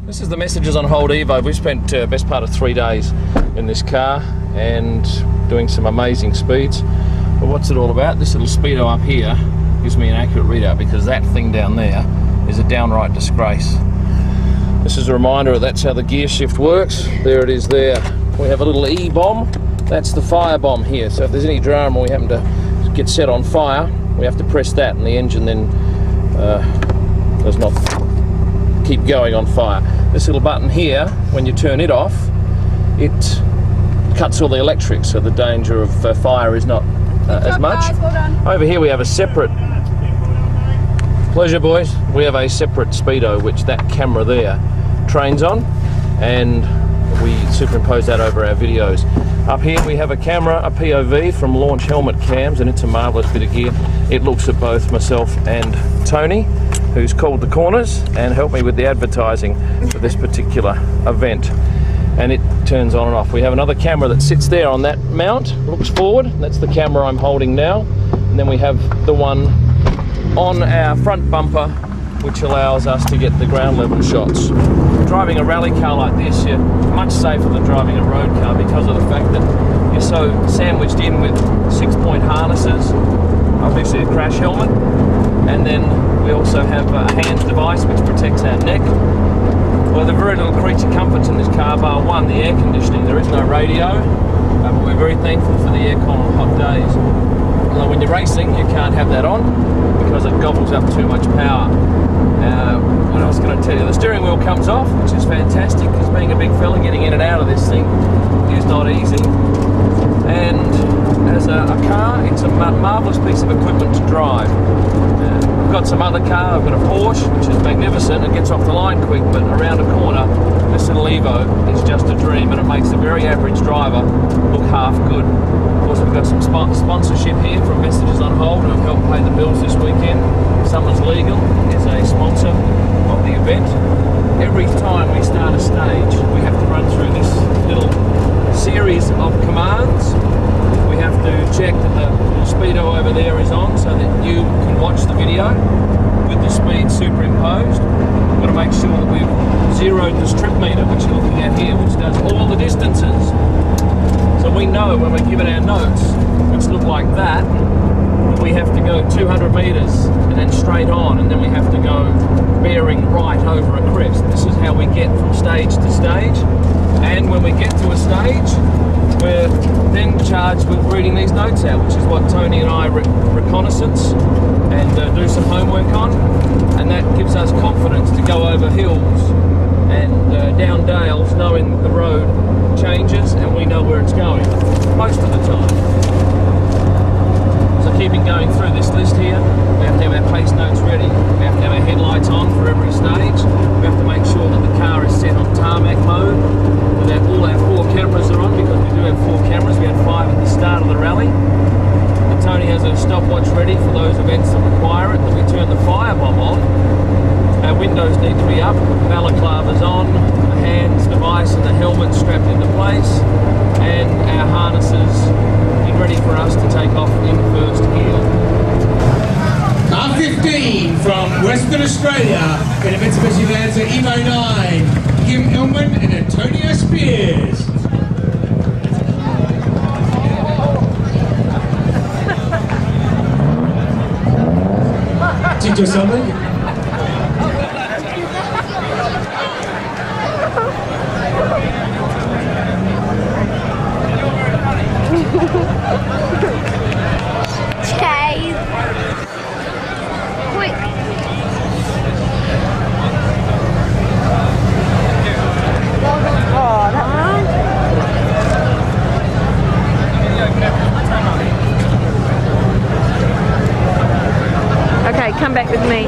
This is the Messages on Hold Evo. We've spent best part of 3 days in this car and doing some amazing speeds. But what's it all about? This little speedo up here gives me an accurate readout because that thing down there is a downright disgrace. This is a reminder that's how the gear shift works. There it is there. We have a little E bomb. That's the fire bomb here. So if there's any drama we happen to get set on fire, we have to press that and the engine then does not keep going on fire. This little button here, when you turn it off, it cuts all the electrics, so the danger of fire is not as much. Guys, well done. Over here we have a separate, pleasure boys, we have a separate speedo which that camera there trains on, and we superimpose that over our videos. Up here we have a camera, a POV from Launch Helmet Cams, and it's a marvellous bit of gear. It looks at both myself and Tony, who's called the corners and helped me with the advertising for this particular event. And it turns on and off. We have another camera that sits there on that mount, looks forward. That's the camera I'm holding now. And then we have the one on our front bumper, which allows us to get the ground level shots. Driving a rally car like this, you're much safer than driving a road car because of the fact that you're so sandwiched in with 6-point harnesses, obviously a crash helmet, and then we also have a hand device which protects our neck. Well, there are very little creature comforts in this car, bar one, the air conditioning. There is no radio, but we're very thankful for the aircon on hot days. Although when you're racing, you can't have that on because it gobbles up too much power. What else can I tell you? The steering wheel comes off, which is fantastic because being a big fella, getting in and out of this thing is not easy. And as a car, it's a marvellous piece of equipment to drive. I've got some other car, I've got a Porsche, which is magnificent, it gets off the line quick, but around a corner, this little Evo is just a dream, and it makes a very average driver look half good. Of course, we've got some sponsorship here from Messages on Hold, who have helped pay the bills this weekend. Summer's Legal is a sponsor of the event. Every time we start a stage, we have to run through this little series of commands. We have to check that the speedo over there is on so that you can watch the video with the speed superimposed. We've got to make sure that we've zeroed the strip meter, which you're looking at here, which does all the distances. So we know when we're given our notes, which look like that, we have to go 200 meters and then straight on, and then we have to go bearing right over a crest. This is how we get from stage to stage. And when we get to a stage, we're then charged with reading these notes out, which is what Tony and I reconnaissance and do some homework on, and that gives us confidence to go over hills and down dales, knowing the road changes and we know where it's going most of the time. So keeping going through this list here, we have to have our pace notes ready, we have to have our headlights on for every stage, we have to make sure that the car is set on tarmac mode, that all our 4 cameras are on, because we do have 4 cameras. We had 5 at the start of the rally. And Tony has a stopwatch ready for those events that require it. Then we turn the fire bomb on. Our windows need to be up, balaclava's on, the hands device and the helmet strapped into place, and our harnesses get ready for us to take off in first gear. Car 15 from Western Australia in a Mitsubishi Lancer Evo9. Kym Illman and Antonio Spears. Teach us something? Chase. Quick. Okay, come back with me.